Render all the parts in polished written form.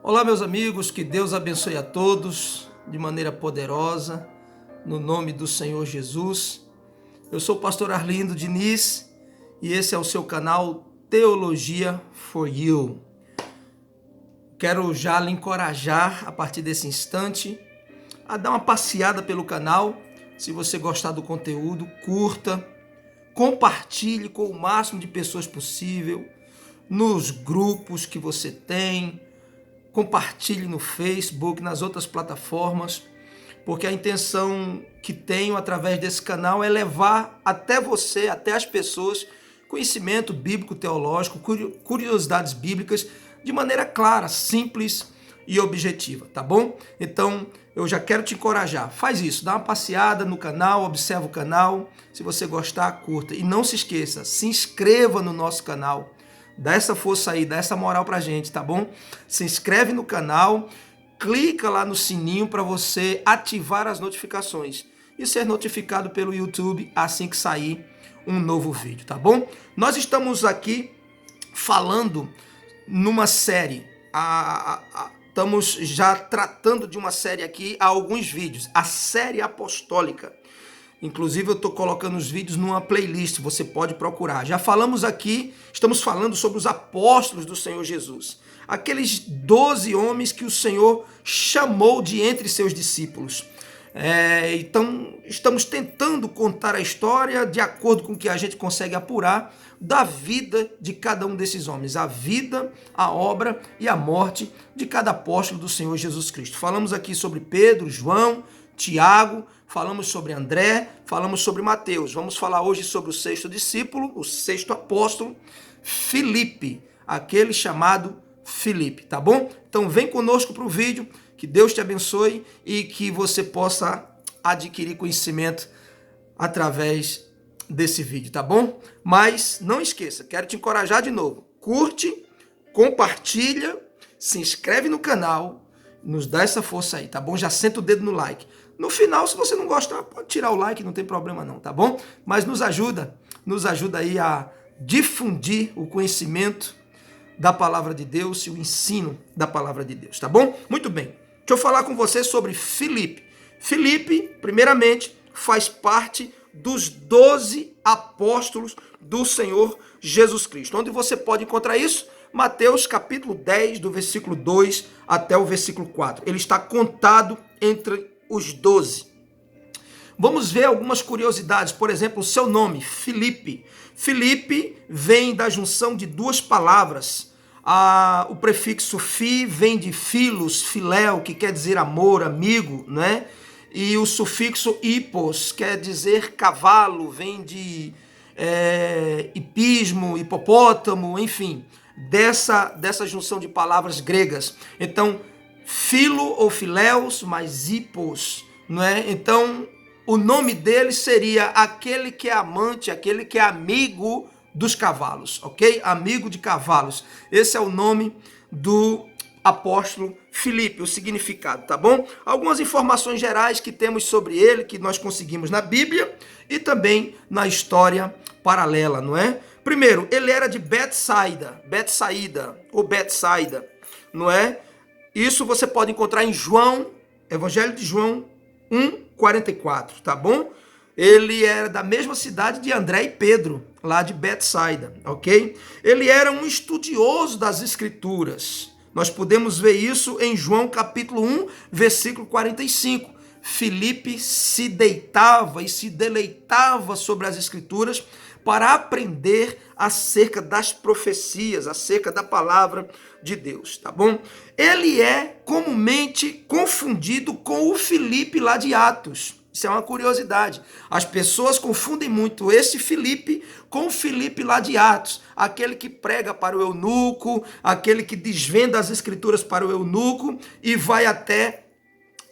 Olá, meus amigos, que Deus abençoe a todos de maneira poderosa, no nome do Senhor Jesus. Eu sou o pastor Arlindo Diniz e esse é o seu canal Teologia for You. Quero já lhe encorajar, a partir desse instante, a dar uma passeada pelo canal. Se você gostar do conteúdo, curta, compartilhe com o máximo de pessoas possível, nos grupos que você tem, compartilhe no Facebook, nas outras plataformas, porque a intenção que tenho através desse canal é levar até você, até as pessoas, conhecimento bíblico, teológico, curiosidades bíblicas, de maneira clara, simples e objetiva, tá bom? Então, eu já quero te encorajar, faz isso, dá uma passeada no canal, observa o canal, se você gostar, curta. E não se esqueça, se inscreva no nosso canal, dá essa força aí, dá essa moral pra gente, tá bom? Se inscreve no canal, clica lá no sininho para você ativar as notificações e ser notificado pelo YouTube assim que sair um novo vídeo, tá bom? Nós estamos aqui falando numa série, estamos já tratando de uma série aqui há alguns vídeos, a série apostólica. Inclusive eu estou colocando os vídeos numa playlist, você pode procurar. Já falamos aqui, estamos falando sobre os apóstolos do Senhor Jesus. Aqueles 12 homens que o Senhor chamou de entre seus discípulos. Então, estamos tentando contar a história de acordo com o que a gente consegue apurar da vida de cada um desses homens. A vida, a obra e a morte de cada apóstolo do Senhor Jesus Cristo. Falamos aqui sobre Pedro, João, Tiago, falamos sobre André, falamos sobre Mateus. Vamos falar hoje sobre o sexto discípulo, o sexto apóstolo, Filipe, aquele chamado Filipe, tá bom? Então vem conosco para o vídeo, que Deus te abençoe e que você possa adquirir conhecimento através desse vídeo, tá bom? Mas não esqueça, quero te encorajar de novo, curte, compartilha, se inscreve no canal, nos dá essa força aí, tá bom? Já senta o dedo no like. No final, se você não gostar, pode tirar o like, não tem problema não, tá bom? Mas nos ajuda aí a difundir o conhecimento da palavra de Deus e o ensino da palavra de Deus, tá bom? Muito bem, deixa eu falar com você sobre Filipe. Filipe, primeiramente, faz parte dos 12 apóstolos do Senhor Jesus Cristo. Onde você pode encontrar isso? Mateus capítulo 10, do versículo 2 até o versículo 4. Ele está contado entre os 12. Vamos ver algumas curiosidades. Por exemplo, o seu nome, Filipe. Filipe vem da junção de duas palavras. O prefixo fi vem de filos, filéu, que quer dizer amor, amigo, né? E o sufixo hipos quer dizer cavalo, vem de hipismo, hipopótamo, enfim, dessa junção de palavras gregas. Então, filo ou filéus mais hipos, não é? Então, o nome dele seria aquele que é amante, aquele que é amigo dos cavalos, ok? Amigo de cavalos. Esse é o nome do apóstolo Filipe, o significado, tá bom? Algumas informações gerais que temos sobre ele, que nós conseguimos na Bíblia e também na história paralela, não é? Primeiro, ele era de Betsaida, não é? Isso você pode encontrar em João, Evangelho de João 1:44, tá bom? Ele era da mesma cidade de André e Pedro, lá de Betsaida, ok? Ele era um estudioso das Escrituras. Nós podemos ver isso em João capítulo 1, versículo 45. Filipe se deitava e se deleitava sobre as Escrituras para aprender acerca das profecias, acerca da palavra de Deus, tá bom? Ele é comumente confundido com o Filipe lá de Atos. Isso é uma curiosidade. As pessoas confundem muito esse Filipe com o Filipe lá de Atos, aquele que prega para o eunuco, aquele que desvenda as Escrituras para o eunuco e vai até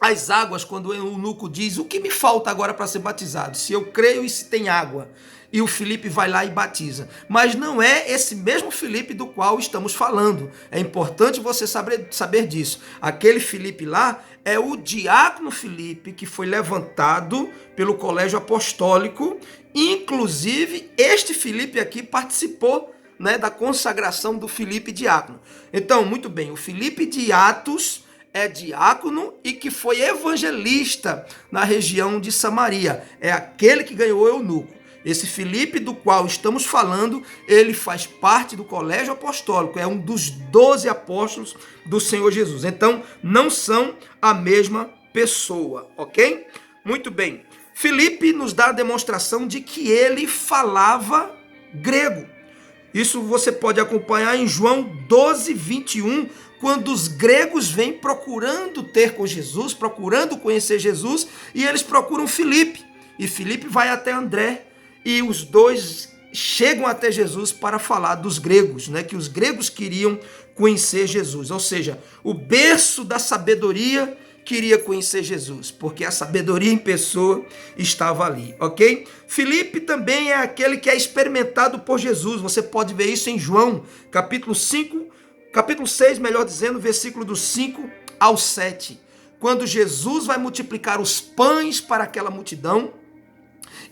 as águas quando o eunuco diz: o que me falta agora para ser batizado? Se eu creio e se tem água. E o Filipe vai lá e batiza. Mas não é esse mesmo Filipe do qual estamos falando. É importante você saber disso. Aquele Filipe lá é o diácono Filipe, que foi levantado pelo colégio apostólico. Inclusive, este Filipe aqui participou né, da consagração do Filipe diácono. Então, muito bem, o Filipe de Atos é diácono e que foi evangelista na região de Samaria. É aquele que ganhou o eunuco. Esse Filipe do qual estamos falando, ele faz parte do colégio apostólico, é um dos 12 apóstolos do Senhor Jesus. Então, não são a mesma pessoa, ok? Muito bem. Filipe nos dá a demonstração de que ele falava grego. Isso você pode acompanhar em João 12, 21, quando os gregos vêm procurando ter com Jesus, procurando conhecer Jesus, e eles procuram Filipe. E Filipe vai até André, e os dois chegam até Jesus para falar dos gregos, né? Que os gregos queriam conhecer Jesus. Ou seja, o berço da sabedoria queria conhecer Jesus, porque a sabedoria em pessoa estava ali, ok? Filipe também é aquele que é experimentado por Jesus. Você pode ver isso em João, capítulo 6, melhor dizendo, versículo do 5 ao 7. Quando Jesus vai multiplicar os pães para aquela multidão,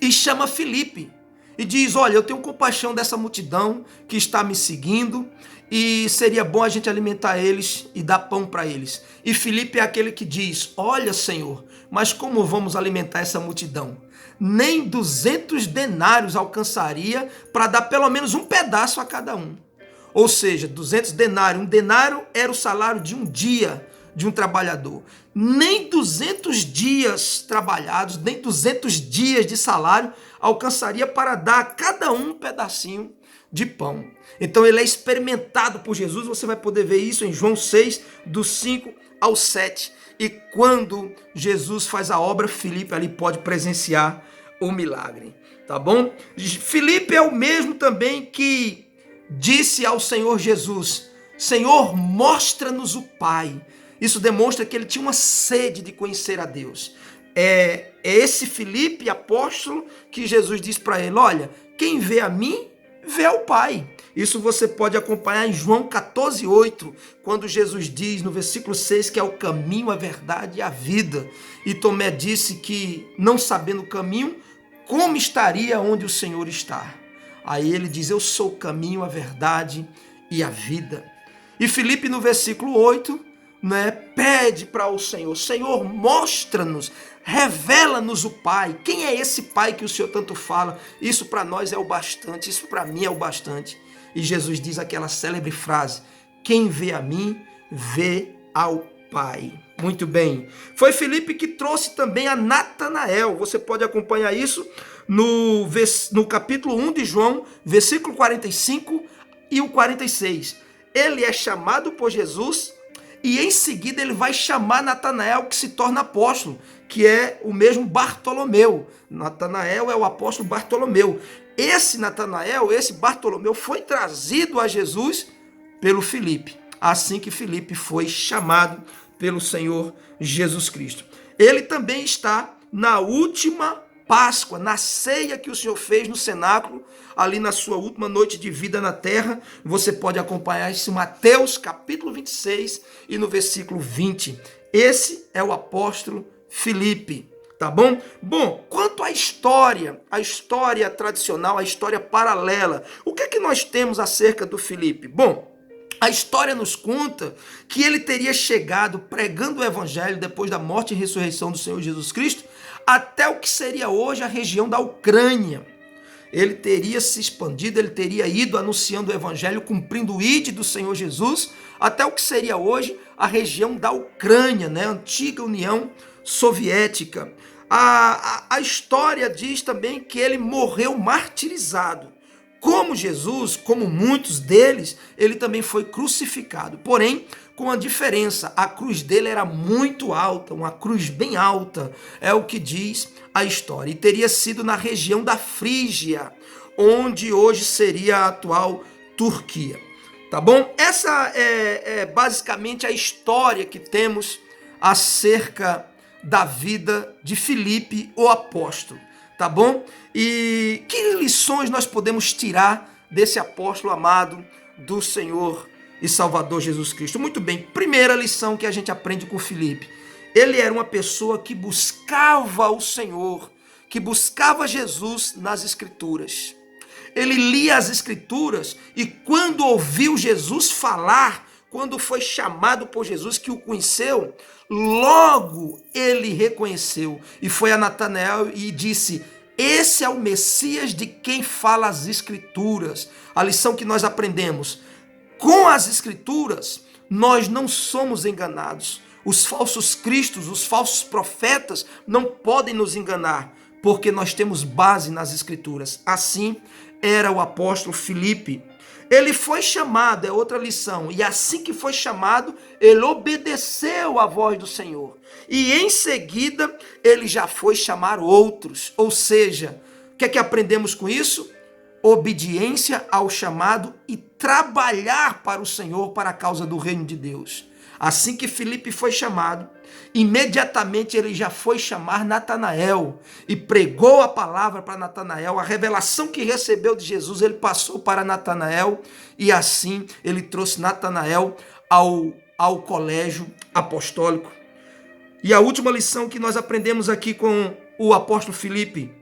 e chama Filipe e diz: olha, eu tenho compaixão dessa multidão que está me seguindo e seria bom a gente alimentar eles e dar pão para eles. E Filipe é aquele que diz: olha, Senhor, mas como vamos alimentar essa multidão? Nem 200 denários alcançaria para dar pelo menos um pedaço a cada um. Ou seja, 200 denários. Um denário era o salário de um dia de um trabalhador. Nem 200 dias trabalhados, nem 200 dias de salário alcançaria para dar a cada um pedacinho de pão. Então ele é experimentado por Jesus. Você vai poder ver isso em João 6, do 5 ao 7. E quando Jesus faz a obra, Filipe ali pode presenciar o milagre. Tá bom? Filipe é o mesmo também que disse ao Senhor Jesus: Senhor, mostra-nos o Pai. Isso demonstra que ele tinha uma sede de conhecer a Deus. É esse Filipe, apóstolo, que Jesus diz para ele: olha, quem vê a mim, vê ao Pai. Isso você pode acompanhar em João 14, 8, quando Jesus diz no versículo 6 que é o caminho, a verdade e a vida. E Tomé disse que, não sabendo o caminho, como estaria onde o Senhor está? Aí ele diz: eu sou o caminho, a verdade e a vida. E Filipe, no versículo 8, né, pede para o Senhor: Senhor, mostra-nos, revela-nos o Pai. Quem é esse Pai que o Senhor tanto fala? Isso para nós é o bastante, isso para mim é o bastante. E Jesus diz aquela célebre frase: quem vê a mim, vê ao Pai. Muito bem. Foi Filipe que trouxe também a Natanael. Você pode acompanhar isso no capítulo 1 de João, versículo 45 e o 46. Ele é chamado por Jesus e em seguida ele vai chamar Natanael, que se torna apóstolo, que é o mesmo Bartolomeu. Natanael é o apóstolo Bartolomeu. Esse Natanael, esse Bartolomeu, foi trazido a Jesus pelo Filipe, assim que Filipe foi chamado pelo Senhor Jesus Cristo. Ele também está na última Páscoa, na ceia que o Senhor fez no cenáculo, ali na sua última noite de vida na terra. Você pode acompanhar isso em Mateus capítulo 26 e no versículo 20. Esse é o apóstolo Filipe, tá bom? Bom, quanto à história tradicional, a história paralela, o que é que nós temos acerca do Filipe? Bom, a história nos conta que ele teria chegado pregando o evangelho depois da morte e ressurreição do Senhor Jesus Cristo até o que seria hoje a região da Ucrânia. Ele teria se expandido, ele teria ido anunciando o evangelho, cumprindo o ide do Senhor Jesus, até o que seria hoje a região da Ucrânia, né? A antiga União Soviética. A história diz também que ele morreu martirizado. Como Jesus, como muitos deles, ele também foi crucificado. Porém, com a diferença, a cruz dele era muito alta, uma cruz bem alta, é o que diz a história. E teria sido na região da Frígia, onde hoje seria a atual Turquia. Tá bom? Essa é basicamente a história que temos acerca da vida de Filipe, o apóstolo. Tá bom? E que lições nós podemos tirar desse apóstolo amado do Senhor e Salvador Jesus Cristo? Muito bem, primeira lição que a gente aprende com Filipe. Ele era uma pessoa que buscava o Senhor, que buscava Jesus nas Escrituras. ele lia as Escrituras e quando ouviu Jesus falar, quando foi chamado por Jesus, que o conheceu, logo ele reconheceu e foi a Natanael e disse: esse é o Messias de quem fala as Escrituras. A lição que nós aprendemos: com as Escrituras, nós não somos enganados. Os falsos cristos, os falsos profetas não podem nos enganar, porque nós temos base nas Escrituras. Assim era o apóstolo Filipe. Ele foi chamado, é outra lição, e assim que foi chamado, ele obedeceu à voz do Senhor. E em seguida, ele já foi chamar outros. Ou seja, o que é que aprendemos com isso? Obediência ao chamado e trabalhar para o Senhor, para a causa do reino de Deus. Assim que Filipe foi chamado, imediatamente ele já foi chamar Natanael e pregou a palavra para Natanael. A revelação que recebeu de Jesus, ele passou para Natanael e assim ele trouxe Natanael ao colégio apostólico. E a última lição que nós aprendemos aqui com o apóstolo Filipe: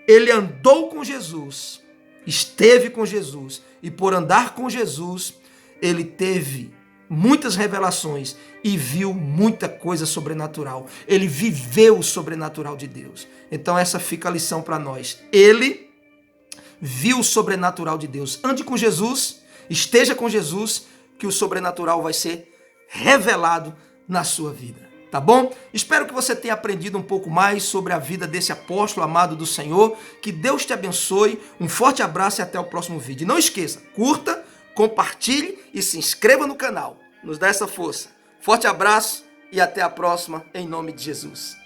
ele andou com Jesus, esteve com Jesus, e por andar com Jesus, ele teve muitas revelações e viu muita coisa sobrenatural. Ele viveu o sobrenatural de Deus. Então essa fica a lição para nós. Ele viu o sobrenatural de Deus. Ande com Jesus, esteja com Jesus, que o sobrenatural vai ser revelado na sua vida. Tá bom? Espero que você tenha aprendido um pouco mais sobre a vida desse apóstolo amado do Senhor. Que Deus te abençoe. Um forte abraço e até o próximo vídeo. Não esqueça, curta, compartilhe e se inscreva no canal. Nos dá essa força. Forte abraço e até a próxima, em nome de Jesus.